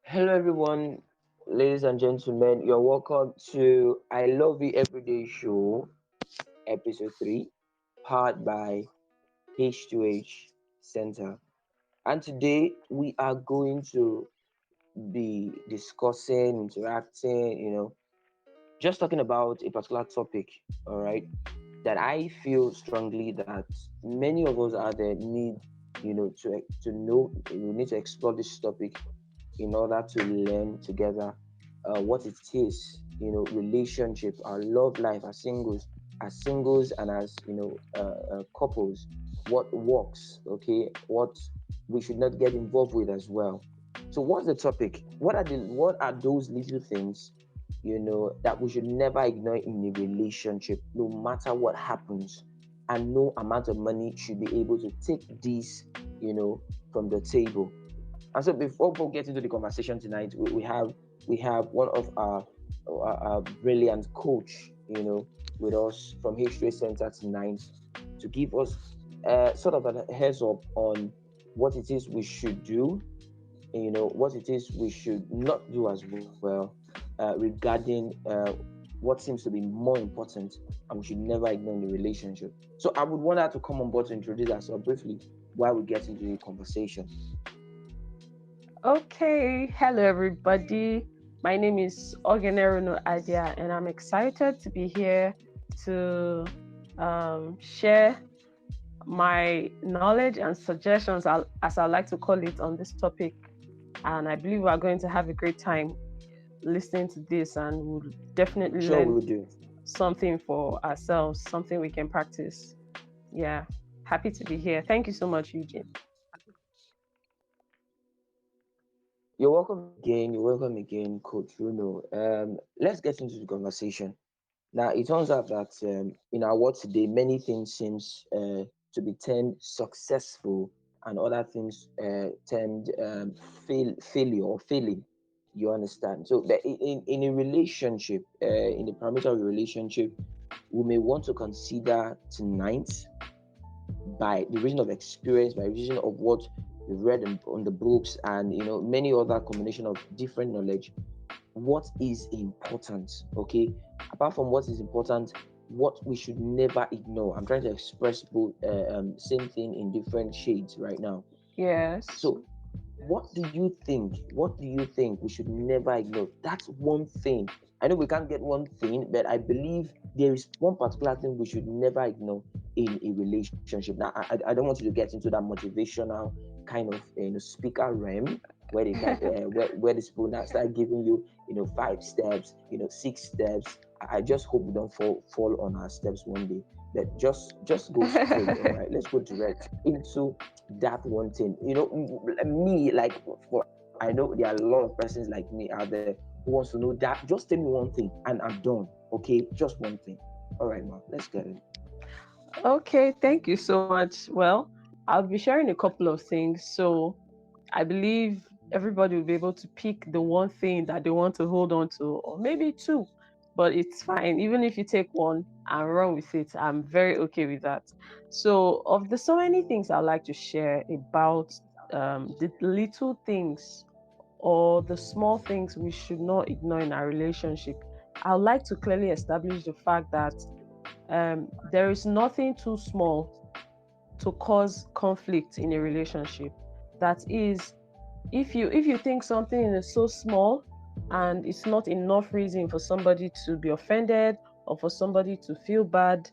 Hello, everyone, ladies and gentlemen. You're welcome to I Love You Everyday Show, episode 3, powered by H2H Center. And today we are going to be discussing, interacting, just talking about a particular topic, all right, that I feel strongly that many of us out there need, to know. We need to explore this topic in order to learn together what it is, relationship, our love life as singles and as couples, what works, okay, what we should not get involved with as well. So, what's the topic? What are those little things, that we should never ignore in a relationship, no matter what happens, and no amount of money should be able to take this, from the table. And so before we get into the conversation tonight, we have one of our brilliant coach, with us from History Center tonight to give us sort of a heads up on what it is we should do, what it is we should not do as well, regarding what seems to be more important and we should never ignore in the relationship. So I would want her to come on board to introduce herself briefly while we get into the conversation. Okay, hello everybody. My name is Ogheneruno Adia, and I'm excited to be here to share my knowledge and suggestions, as I like to call it, on this topic. And I believe we're going to have a great time listening to this, and we'll definitely Sure, learn we'll do. something for ourselves, something we can practice. Yeah, happy to be here. Thank you so much, Eugene. You're welcome again. You're welcome again, Coach Bruno. Let's get into the conversation. Now, it turns out that in our world today, many things seems to be termed successful, and other things termed failure or failing. You understand? So, in a relationship, in the parameter of a relationship, we may want to consider tonight, by the reason of experience, by reason of what we've read on the books, and many other combination of different knowledge, what is important, okay, apart from what is important, what we should never ignore. I'm trying to express both same thing in different shades right now. Yes. So what do you think we should never ignore? That's one thing. I know we can't get one thing, but I believe there is one particular thing we should never ignore in a relationship. Now, I don't want you to get into that motivational kind of speaker realm where they can where this people now start giving you 5 steps, 6 steps. I just hope we don't fall on our steps one day. But just go straight. All right, let's go direct into that one thing. Me, like, for I know there are a lot of persons like me out there who wants to know that. Just tell me one thing and I'm done. Okay, just one thing. All right, man, let's get it. Okay, thank you so much. Well, I'll be sharing a couple of things. So I believe everybody will be able to pick the one thing that they want to hold on to, or maybe two, but it's fine. Even if you take one and run with it, I'm very okay with that. So, of the so many things I'd like to share about the little things or the small things we should not ignore in our relationship, I'd like to clearly establish the fact that there is nothing too small to cause conflict in a relationship. That is, if you think something is so small and it's not enough reason for somebody to be offended or for somebody to feel bad,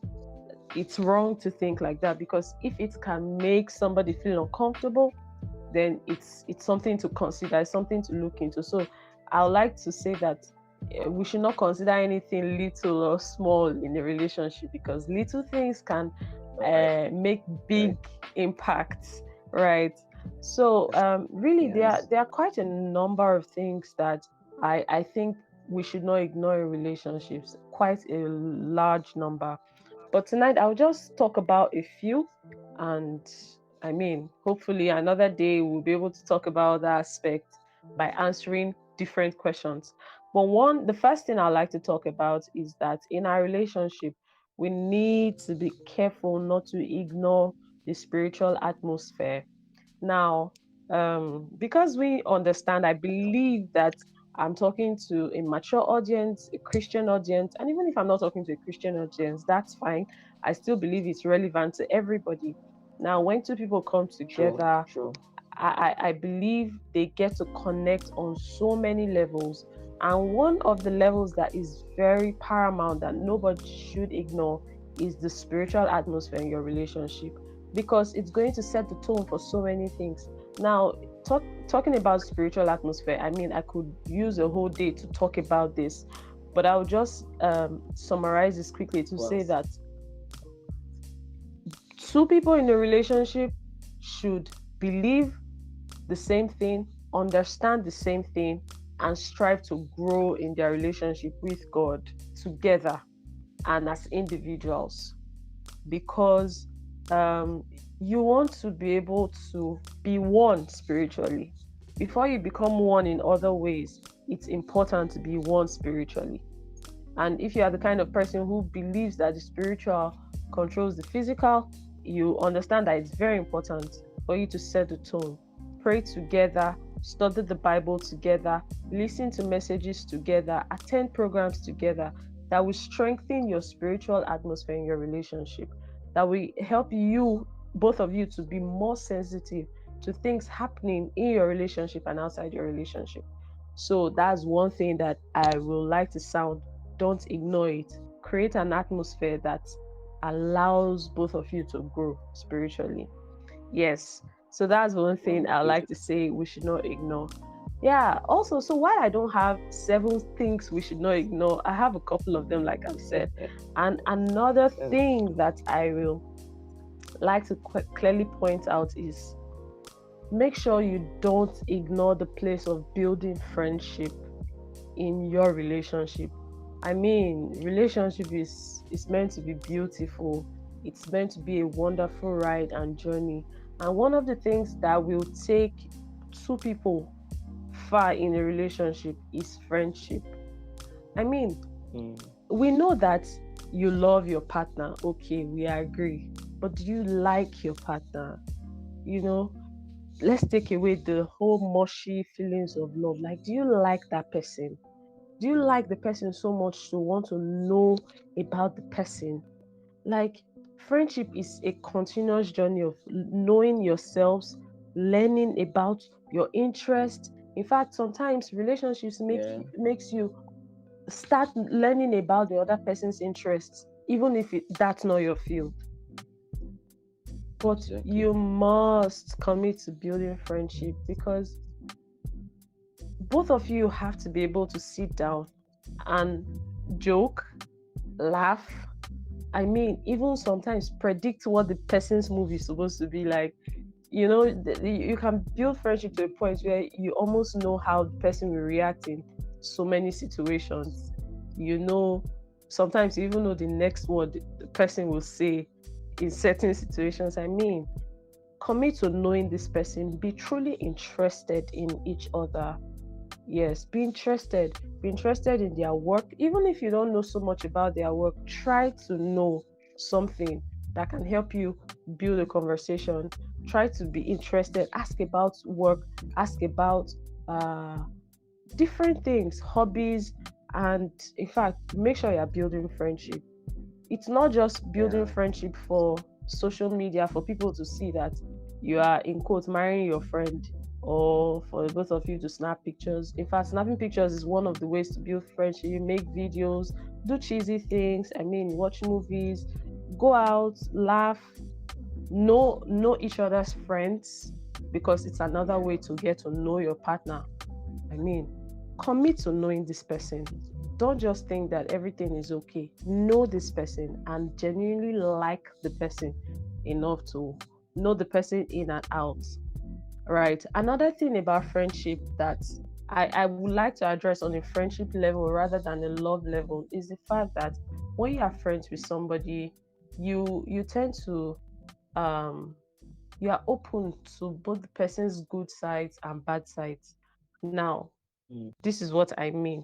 it's wrong to think like that, because if it can make somebody feel uncomfortable, then it's something to consider, it's something to look into. So I would like to say that we should not consider anything little or small in a relationship, because little things can All right. make Right. big impacts, right? So really, Yes. there are quite a number of things that I think we should not ignore in relationships, quite a large number. But tonight I'll just talk about a few, and I mean, hopefully another day we'll be able to talk about that aspect by answering different questions. But the first thing I like to talk about is that in our relationship, we need to be careful not to ignore the spiritual atmosphere. Now, Because we understand, I believe that I'm talking to a mature audience, a Christian audience, and even if I'm not talking to a Christian audience, that's fine. I still believe it's relevant to everybody. Now, when two people come True, together, true. I believe they get to connect on so many levels. And one of the levels that is very paramount that nobody should ignore is the spiritual atmosphere in your relationship, because it's going to set the tone for so many things. Now, talking about spiritual atmosphere, I mean, I could use a whole day to talk about this, but I'll just summarize this quickly to Well, say that two people in a relationship should believe the same thing, understand the same thing, and strive to grow in their relationship with God together and as individuals. Because um, you want to be able to be one spiritually. Before you become one in other ways, it's important to be one spiritually. And if you are the kind of person who believes that the spiritual controls the physical, you understand that it's very important for you to set the tone. Pray together, study the Bible together, listen to messages together, attend programs together that will strengthen your spiritual atmosphere in your relationship, that will help you, both of you, to be more sensitive to things happening in your relationship and outside your relationship. So that's one thing that I will like to sound. Don't ignore it. Create an atmosphere that allows both of you to grow spiritually. Yes. So that's one well, thing I like to beautiful. say we should not ignore. Yeah. Also, so while I don't have seven things we should not ignore, I have a couple of them, like I've said. And another Yeah, thing that I will like to clearly point out is make sure you don't ignore the place of building friendship in your relationship. I mean, relationship is meant to be beautiful. It's meant to be a wonderful ride and journey. And one of the things that will take two people far in a relationship is friendship. I mean, mm, we know that you love your partner. Okay, we agree. But do you like your partner? You know, let's take away the whole mushy feelings of love. Like, do you like that person? Do you like the person so much to want to know about the person? Like, friendship is a continuous journey of knowing yourselves, learning about your interest. In fact, sometimes relationships yeah, makes you start learning about the other person's interests, even if that's not your field. But exactly. you must commit to building friendship, because both of you have to be able to sit down and joke, laugh. I mean, even sometimes predict what the person's movie is supposed to be like. You know, you can build friendship to a point where you almost know how the person will react in so many situations. You know, sometimes you even know the next word the person will say in certain situations. I mean, commit to knowing this person, be truly interested in each other. Yes, be interested in their work. Even if you don't know so much about their work, try to know something that can help you build a conversation. Try to be interested, ask about work, ask about uh, different things, hobbies, and in fact, make sure you're building friendship. It's not just building Yeah, friendship for social media for people to see that you are in quotes marrying your friend, or for both of you to snap pictures. In fact, snapping pictures is one of the ways to build friendship. You make videos, do cheesy things, I mean, watch movies, go out, laugh, know each other's friends, because it's another way to get to know your partner. I mean, commit to knowing this person. Don't just think that everything is okay. Know this person and genuinely like the person enough to know the person in and out. Right. Another thing about friendship that I would like to address on a friendship level rather than a love level is the fact that when you are friends with somebody, you tend to um you are open to both the person's good sides and bad sides. Now, mm, this is what I mean.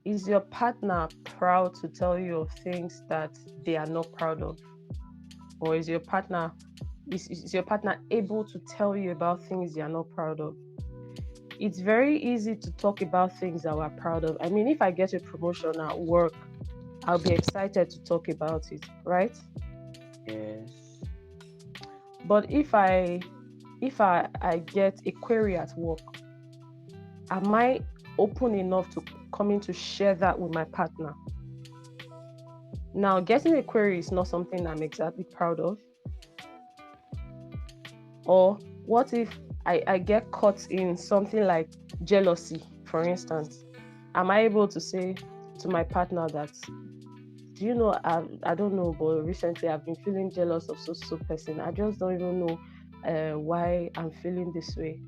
Is your partner proud to tell you of things that they are not proud of? Or is your partner Is your partner able to tell you about things you're not proud of? It's very easy to talk about things that we're proud of. I mean, if I get a promotion at work, I'll be excited to talk about it, right? Yes. But if I get a query at work, am I open enough to coming to share that with my partner? Now, getting a query is not something I'm exactly proud of. Or what if I get caught in something like jealousy, for instance? Am I able to say to my partner that, do you know, I don't know, but recently I've been feeling jealous of so person. I just don't even know why I'm feeling this way.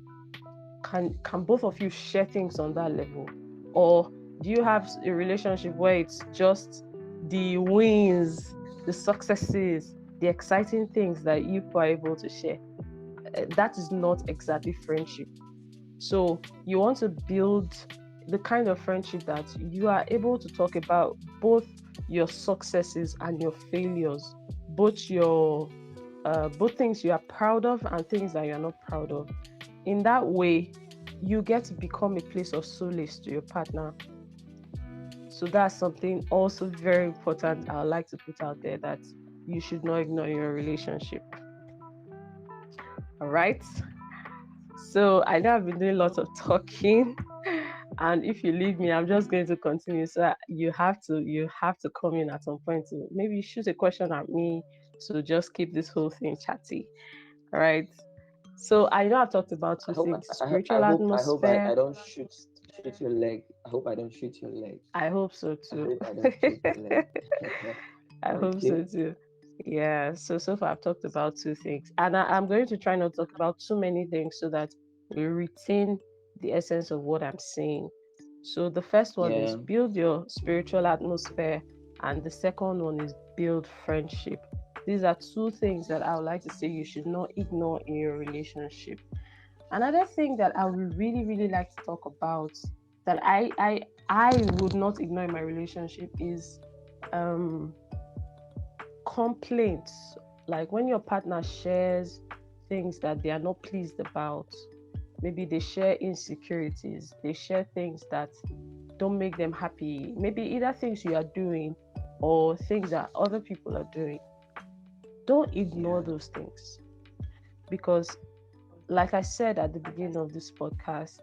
Can both of you share things on that level? Or do you have a relationship where it's just the wins, the successes, the exciting things that you are able to share? That is not exactly friendship. So you want to build the kind of friendship that you are able to talk about both your successes and your failures, both things you are proud of and things that you are not proud of. In that way, you get to become a place of solace to your partner. So that's something also very important I would like to put out there, that you should not ignore in your relationship. All right. So I know I've been doing lots of talking, and if you leave me, I'm just going to continue. So you have to come in at some point to maybe shoot a question at me to just keep this whole thing chatty. All right. So I know I've talked about I two hope things: I spiritual hope I hope I atmosphere. don't shoot your leg. I hope I don't shoot your leg. I hope so I too. hope I don't shoot your leg. I hope so Okay. too. Yeah. So far I've talked about two things, and I'm going to try not to talk about too many things so that we retain the essence of what I'm saying. So the first one is Yeah. build your spiritual atmosphere, and the second one is build friendship. These are two things that I would like to say you should not ignore in your relationship. Another thing that I would really, really like to talk about, that I would not ignore in my relationship, is um complaints. Like when your partner shares things that they are not pleased about, maybe they share insecurities, they share things that don't make them happy, maybe either things you are doing or things that other people are doing. Don't ignore Yeah. those things, because, like I said at the beginning of this podcast,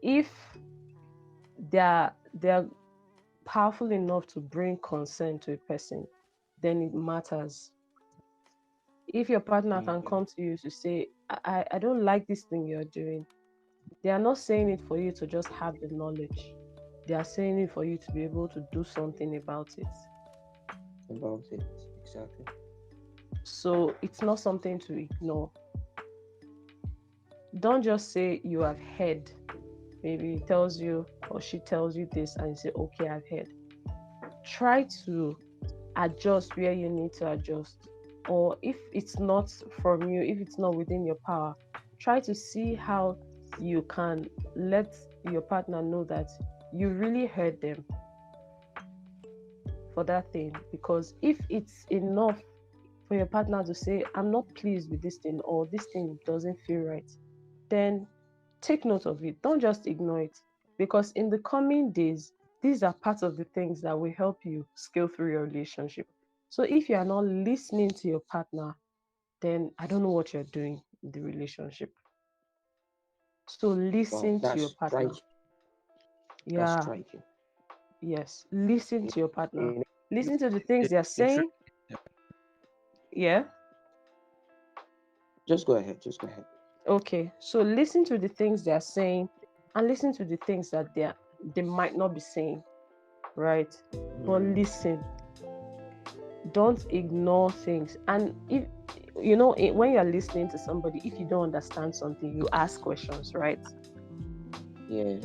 if they're powerful enough to bring concern to a person, then it matters. If your partner can Mm. come to you to say, I don't like this thing you're doing, they are not saying it for you to just have the knowledge. They are saying it for you to be able to do something about it. About it. Exactly. So it's not something to ignore. Don't just say you have heard. Maybe he tells you or she tells you this and you say, okay, I've heard. Try to adjust where you need to adjust. Or if it's not from you, if it's not within your power, try to see how you can let your partner know that you really heard them for that thing. Because if it's enough for your partner to say, I'm not pleased with this thing, or this thing doesn't feel right, then take note of it. Don't just ignore it. Because in the coming days, these are parts of the things that will help you scale through your relationship. So if you are not listening to your partner, then I don't know what you're doing in the relationship. So Wow, listen to that's your partner. striking. That's Yeah, striking. yes. Listen You to your partner. know, Listen to the things they're Interesting. saying. Yeah. just go ahead. Just go ahead. Okay. So listen to the things they're saying and listen to the things that they might not be saying, right? But Mm. listen, don't ignore things. And if when you're listening to somebody, if you don't understand something, you ask questions, right? Yeah,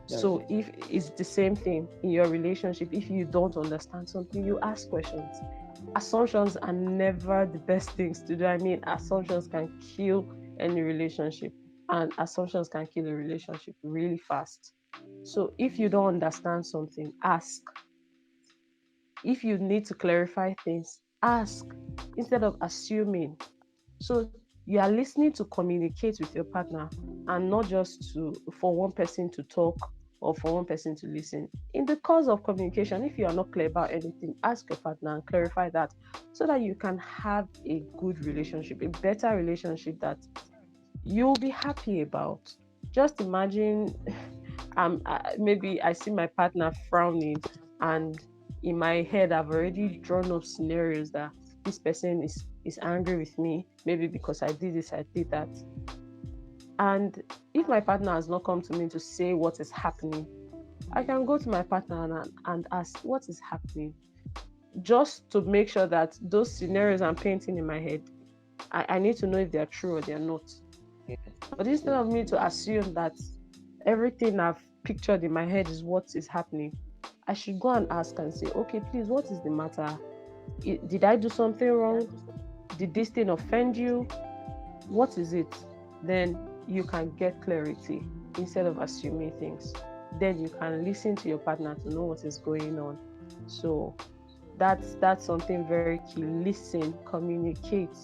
that's So it. if it's the same thing in your relationship, if you don't understand something, you ask questions. Assumptions are never the best things to do. I mean, assumptions can kill any relationship, and assumptions can kill a relationship really fast. So if you don't understand something, ask. If you need to clarify things, ask. instead of assuming. So you are listening to communicate with your partner, and not just to for one person to talk or for one person to listen. In the course of communication, if you are not clear about anything, ask your partner and clarify that, so that you can have a good relationship, a better relationship that you'll be happy about. Just imagine, maybe I see my partner frowning, and in my head I've already drawn up scenarios that this person is angry with me, maybe because I did this, I did that. And if my partner has not come to me to say what is happening, I can go to my partner and ask what is happening, just to make sure that those scenarios I'm painting in my head, I need to know if they're true or they're not. Yeah. But instead of me to assume that everything I've pictured in my head is what is happening, I should go and ask and say, okay, please, what is the matter? Did I do something wrong? Did this thing offend you? What is it? Then you can get clarity instead of assuming things. Then you can listen to your partner to know what is going on. So that's something very key. Listen, communicate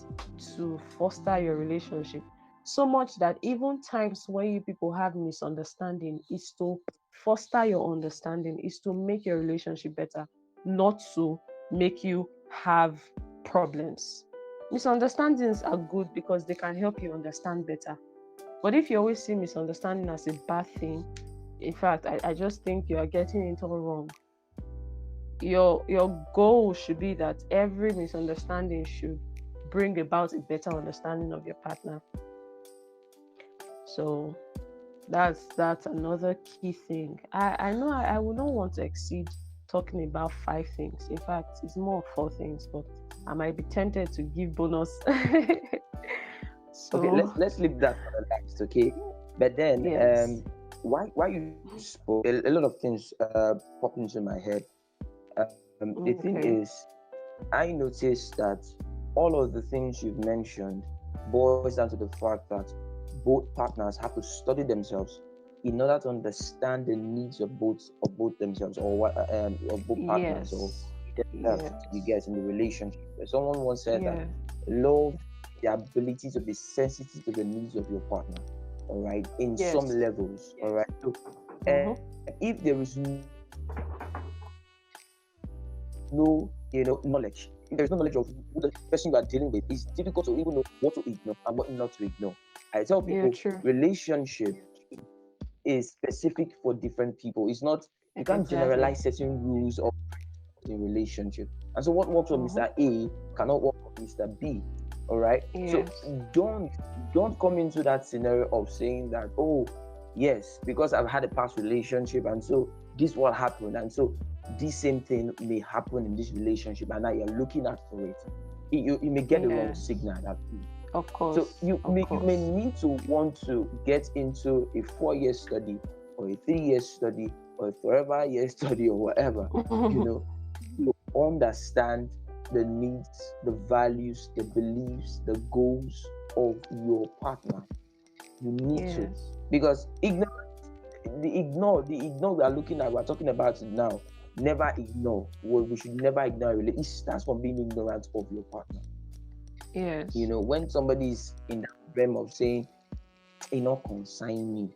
to foster your relationship. So much that even times when you people have misunderstanding is to foster your understanding, is to make your relationship better, not to make you have problems. Misunderstandings are good because they can help you understand better. But if you always see misunderstanding as a bad thing, in fact, I just think you are getting it all wrong. Your goal should be that every misunderstanding should bring about a better understanding of your partner. So that's another key thing. I know I would not want to exceed talking about 5 things. In fact, it's more 4 things, but I might be tempted to give bonus. Okay, So let's leave that for the last, okay? But then, yes. why you spoke, a lot of things popped into my head. The thing Okay. is, I noticed that all of the things you've mentioned boils down to the fact that both partners have to study themselves in order to understand the needs of both themselves, or what of both partners, or Yes. themselves. You Yes. get in the relationship. Someone once said that Yeah. love the ability to be sensitive to the needs of your partner. All right, in some Yes. levels. All right. So, Mm-hmm. if there is no knowledge, if there's no knowledge of who the person you are dealing with, it's difficult to even know what to ignore and what not to ignore. I tell Yeah, people true. relationship is specific for different people. It's not, you can't Exactly. generalize certain rules of in relationship. And so what works for Mm-hmm. Mr. A cannot work for Mr. B. All right. So Yes. don't don't come into that scenario of saying that, oh yes, because I've had a past relationship and so this what happened, and so this same thing may happen in this relationship, and now you're looking out for it. You may get the wrong Yes. signal that. Of So course. you Of may you may course. need to want to get into a 4 year study, or a 3 year study, or a forever year study, or whatever, you know, to understand the needs, the values, the beliefs, the goals of your partner. You need to, Yes. because the ignore we are looking at, we're talking about it now. Never ignore. We should never ignore. It starts from being ignorant of your partner. Yes. When somebody is in that realm of saying, "It not consign me,"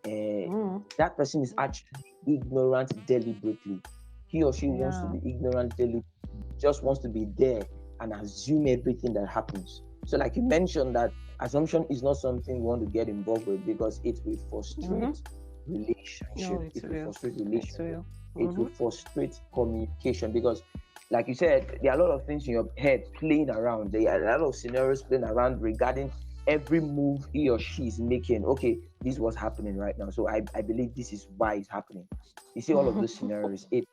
Mm. that person is actually ignorant deliberately. He or she wants to Yeah. be ignorant deliberately, just wants to be there and assume everything that happens. So, like you mentioned, that assumption is not something we want to get involved with, because it will Mm-hmm. frustrate No, relationship. it It will will. frustrate It relationship. will. It will Mm-hmm. frustrate communication, because, like you said, there are a lot of things in your head playing around. There are a lot of scenarios playing around regarding every move he or she is making. Okay, this was happening right now, so I believe this is why it's happening. You see all of those scenarios. It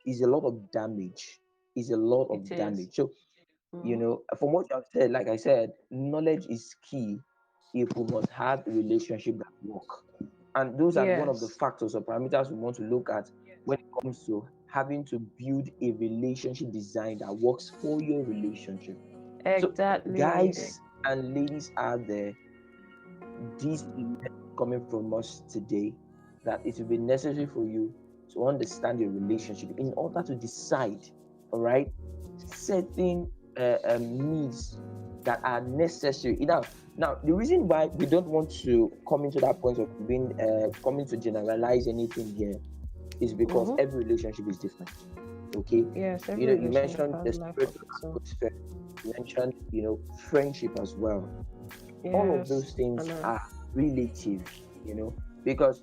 is a lot of damage. Is a lot It of is. damage. So, Mm-hmm. from what you have said, like I said, knowledge is key if we must have a relationship that work. And those are one of the Yes. factors or parameters we want to look at when it comes to having to build a relationship design that works for your relationship. So, Exactly. guys and ladies out there, this is coming from us today, that it will be necessary for you to understand your relationship in order to decide, all right, certain needs that are necessary. Now, the reason why we don't want to come into that point of being coming to generalize anything here is because Mm-hmm. every relationship is different. Okay, Yes, you every know, you relationship mentioned the has life of spiritual its own. atmosphere, you mentioned, friendship as well. All of Yes, those things and are relative, because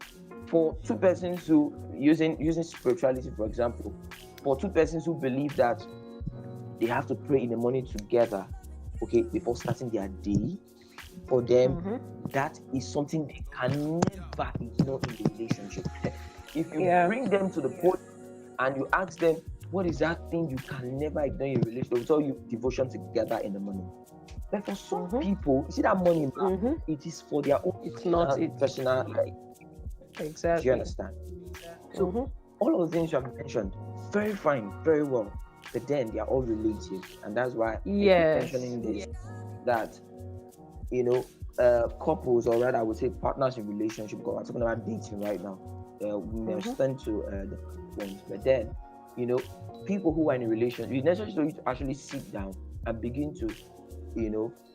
for two persons who using spirituality, for example, for two persons who believe that they have to pray in the morning together, okay, before starting their day, for them, mm-hmm. that is something they can never ignore in the relationship. If you Yeah. bring them to the point and you ask them, what is that thing you can never ignore in a relationship, they'll tell you devotion together in the morning. But for some Mm-hmm. people, you see that money, Mm-hmm. it is for their own It's not it. personal, like, do you Exactly. understand? So Mm-hmm. all of the things you have mentioned, very fine, very well. But then they are all relative. And that's why I keep Yes. mentioning this, that couples, or rather I would say partners in relationship, because we're talking about dating right now. We may Mm-hmm. extend to the ones, but then you know people who are in a relationship, you necessarily need to actually sit down and begin to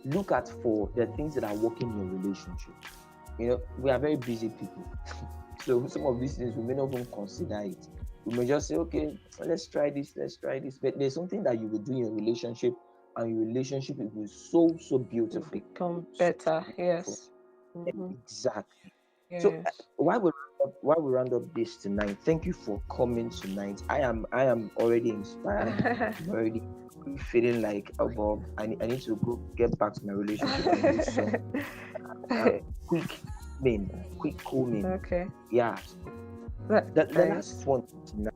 look at for the things that are working in your relationship. We are very busy people. So some of these things we may not even consider it. We may just say, okay, let's try this. But there's something that you will do in your relationship, and your relationship will be so so You beautiful, become so so better. beautiful. Yes. Mm-hmm. Exactly. So Yes. while we round up this tonight, thank you for coming tonight. I am already inspired. I'm already feeling like, oh Bob, I need to go get back to my relationship and do some quick main, quick combing. Okay. Yeah. That's The nice. last one tonight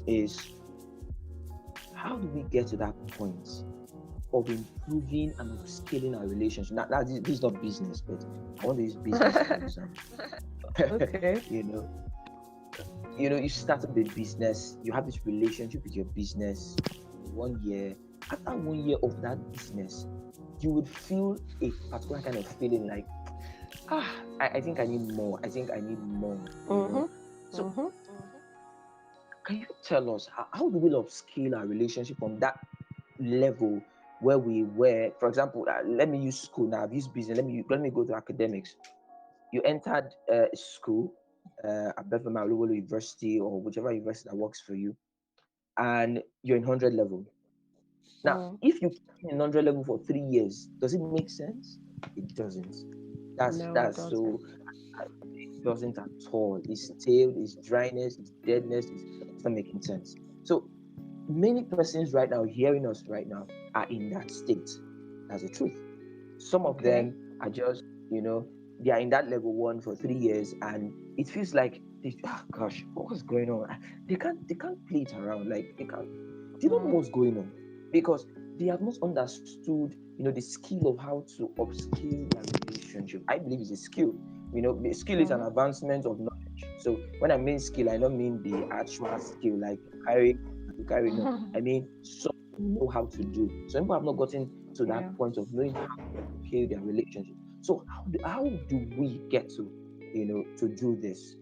is, how do we get to that point of improving and upscaling our relationship? Now this is not business, but I want to use business as an example. Okay. you know, you started the business, you have this relationship with your business 1 year. After 1 year of that business, you would feel a particular kind of feeling like, I think I need more. I think I need more. Mm-hmm. So Mm-hmm. can you tell us, how do we upscale our relationship from that level where we were? For example, let me use school now. I've used business. Let me go to academics. You entered school at Bethlehem Awolowo University, or whichever university that works for you, and you're in 100 level. Now, Mm. if you keep in 100 level for 3 years, does it make sense? It doesn't. That's No, it that's so doesn't. it doesn't at all. It's stale, it's dryness, it's deadness, it's not making sense. So many persons right now hearing us right now are in that state. That's the truth. Some of Okay. them are just, they are in that level one for 3 years, and it feels like gosh, what was going on? They can't play it around. Like they don't know Mm. what's going on, because they have not understood, the skill of how to upscale their relationship. I believe it's a skill. The skill is an Mm-hmm. advancement of knowledge. So when I mean skill, I don't mean the actual skill like you carry. No, I mean something you know how to do. Some people have not gotten to Yeah. that point of knowing how to upscale their relationship. So how do we get to do this?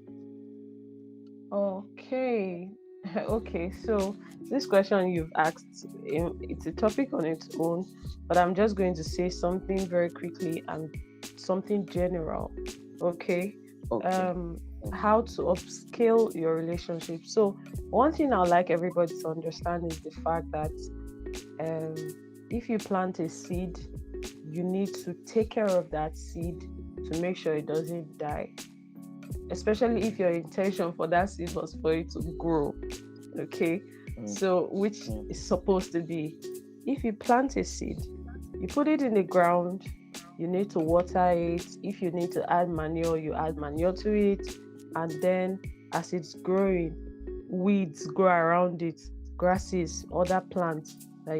Okay. Okay. So this question you've asked, it's a topic on its own, but I'm just going to say something very quickly and something general. Okay. Okay. Um, how to upscale your relationship. So one thing I'd like everybody to understand is the fact that um, if you plant a seed, you need to take care of that seed to make sure it doesn't die, especially if your intention for that seed was for it to grow. Okay, Mm, so which mm, is supposed to be, if you plant a seed, you put it in the ground, you need to water it. If you need to add manure, you add manure to it, and then as it's growing, weeds grow around it, grasses, other plants that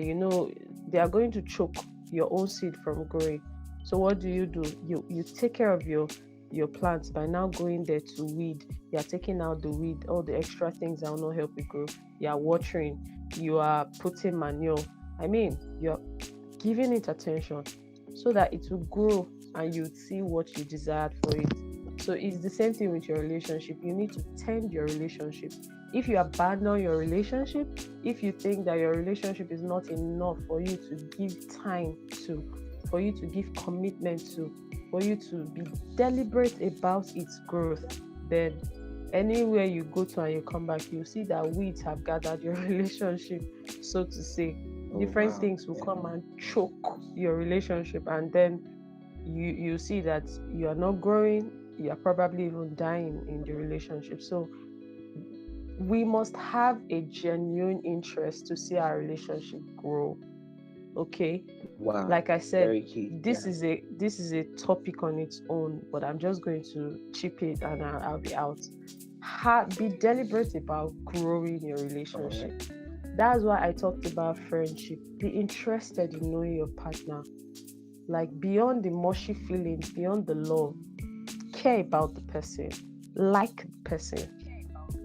they are going to choke your own seed from growing. So what do? You take care of your plants by now going there to weed. You are taking out the weed, all the extra things that will not help it grow. You are watering, you are putting manure. I mean, you're giving it attention so that it will grow and you see what you desired for it. So it's the same thing with your relationship. You need to tend your relationship. if you abandon your relationship, if you think that your relationship is not enough for you to give time to, for you to give commitment to, for you to be deliberate about its growth, then anywhere you go to and you come back, you see that weeds have gathered your relationship, so to say. Oh Different wow. things will Yeah. come and choke your relationship, and then you see that you are not growing, you are probably even dying in the relationship. So we must have a genuine interest to see our relationship grow. Okay, Wow. like I said, Very key. Yeah. this is a topic on its own, but I'm just going to chip it and I'll be out. Be deliberate about growing your All right. relationship. That's why I talked about friendship. Be interested in knowing your partner, like beyond the mushy feelings, beyond the love. Care about the person, like the person.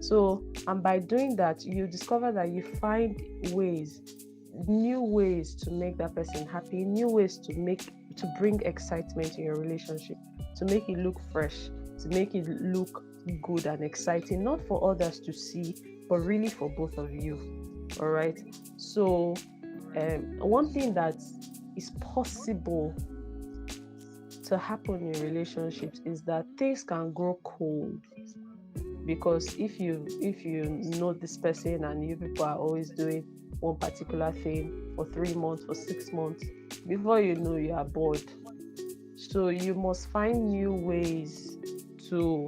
So, and by doing that, you discover that you find ways, new ways to make that person happy, new ways to bring excitement in your relationship, to make it look fresh, to make it look good and exciting, not for others to see, but really for both of you. All right. So, one thing that is possible to happen in relationships is that things can grow cold, because if you know this person and you people are always doing one particular thing for 3 months, for 6 months, before you know, you are bored. So you must find new ways to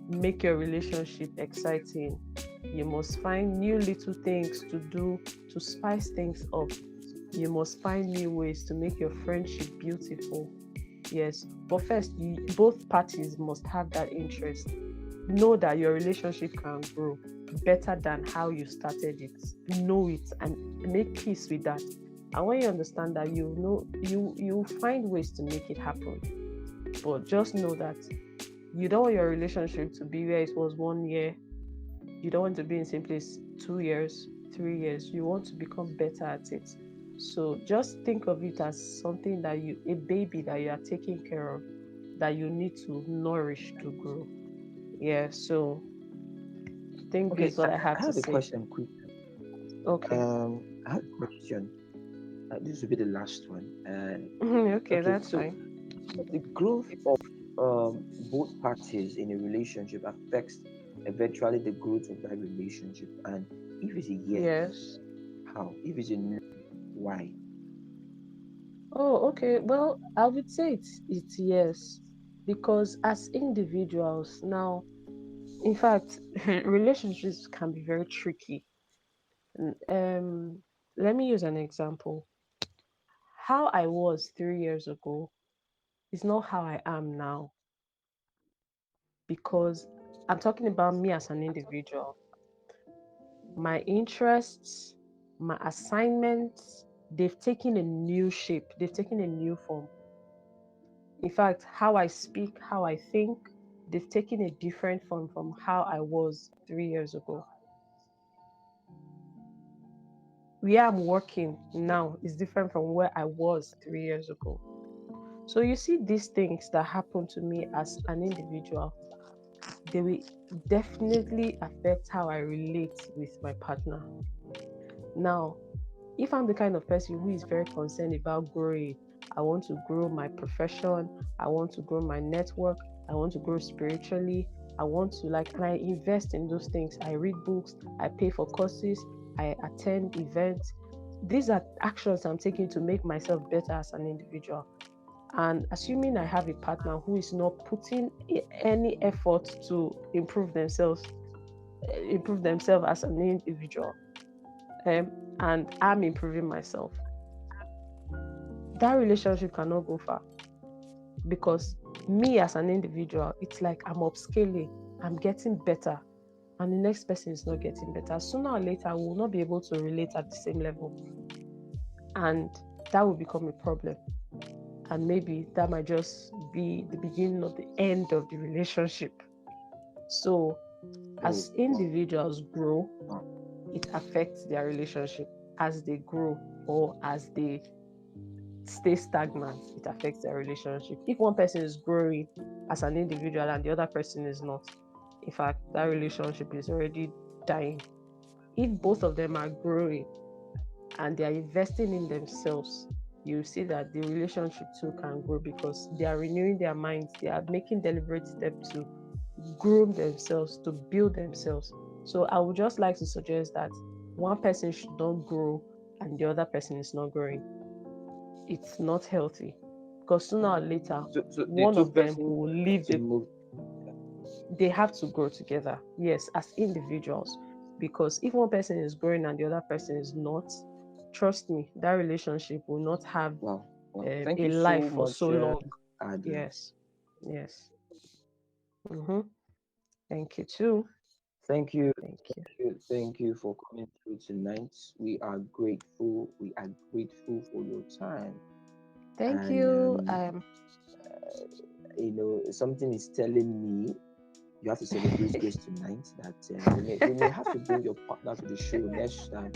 make your relationship exciting. You must find new little things to do to spice things up. You must find new ways to make your friendship beautiful. Yes, but first, both parties must have that interest. Know that your relationship can grow better than how you started it. Know it and make peace with that. And when you understand that, you know you find ways to make it happen. But just know that you don't want your relationship to be where it was 1 year. You don't want to be in the same place 2 years, 3 years. You want to become better at it. So just think of it as something that a baby that you are taking care of, that you need to nourish to grow. Yeah, so I think this Okay. is what I I have to have a say. question quick. Okay. I have a question. This will be the last one. Okay, Okay. that's So fine. the growth of both parties in a relationship affects eventually the growth of that relationship. And if it's a yes, Yes. how? If it's a no, why? Oh, okay. Well, I would say it's yes. Because as individuals now, in fact, relationships can be very tricky. Let me use an example. How I was 3 years ago is not how I am now, because I'm talking about me as an individual. My interests, my assignments, they've taken a new shape, they've taken a new form. In fact, how I speak, how I think, they've taken a different form from how I was 3 years ago. Where I'm working now is different from where I was 3 years ago. So you see, these things that happen to me as an individual, they will definitely affect how I relate with my partner. Now, if I'm the kind of person who is very concerned about growing, I want to grow my profession, I want to grow my network, I want to grow spiritually, I want to and I invest in those things. I read books, I pay for courses, I attend events. These are actions I'm taking to make myself better as an individual. And assuming I have a partner who is not putting any effort to improve themselves as an individual, um, and I'm improving myself, that relationship cannot go far, because me as an individual, it's like I'm upscaling, I'm getting better, and the next person is not getting better. Sooner or later, we will not be able to relate at the same level, and that will become a problem. And maybe that might just be the beginning of the end of the relationship. So, Oh, as wow. individuals grow, Wow. it affects their relationship. As they grow, or as they stay stagnant, it affects their relationship. If one person is growing as an individual and the other person is not, in fact, that relationship is already dying. If both of them are growing and they are investing in themselves, you see that the relationship too can grow because they are renewing their minds, they are making deliberate steps to groom themselves, to build themselves. So I would just like to suggest that one person should not grow and the other person is not growing. It's not healthy because sooner or later, So the one two of them persons will have leave to the. move. They have to grow together, yes, as individuals. Because if one person is growing and the other person is not, trust me, that relationship will not have Wow. Wow. Thank a you life so for so much, long. Adia. Yes, yes. Mm-hmm. Thank you too. Thank you. Thank you. Thank you for coming through tonight. We are grateful. We are grateful for your time. Thank And you. something is telling me you have to celebrate grace tonight. That we may have to bring your partner to the show next time.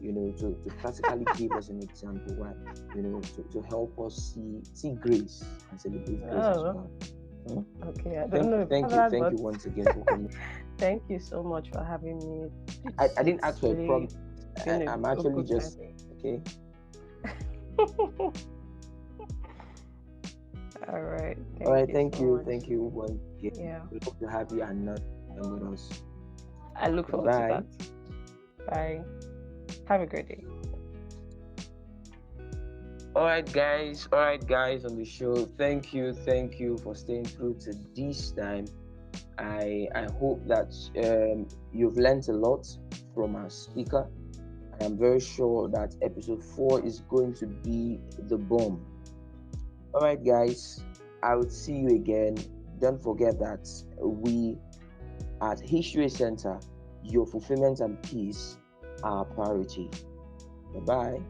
To practically give us an example, why to help us see grace and celebrate grace as Oh, well. Hmm? okay. I don't Thank, know about thank you, that, thank but you once again for coming. thank you so much for having me. I didn't It's ask for a really prom. been I'm a actually good time. just okay. All right. All Thank right, you thank so you, much. thank you once again. Yeah. We hope to have you and not with us. I look Bye forward to bye. that. Bye. Have a great day. All right, guys on the show. Thank you for staying through to this time. I hope that you've learned a lot from our speaker. I'm very sure that episode 4 is going to be the bomb. All right, guys, I will see you again. Don't forget that we at History Center, your fulfillment and peace are priority. Bye bye.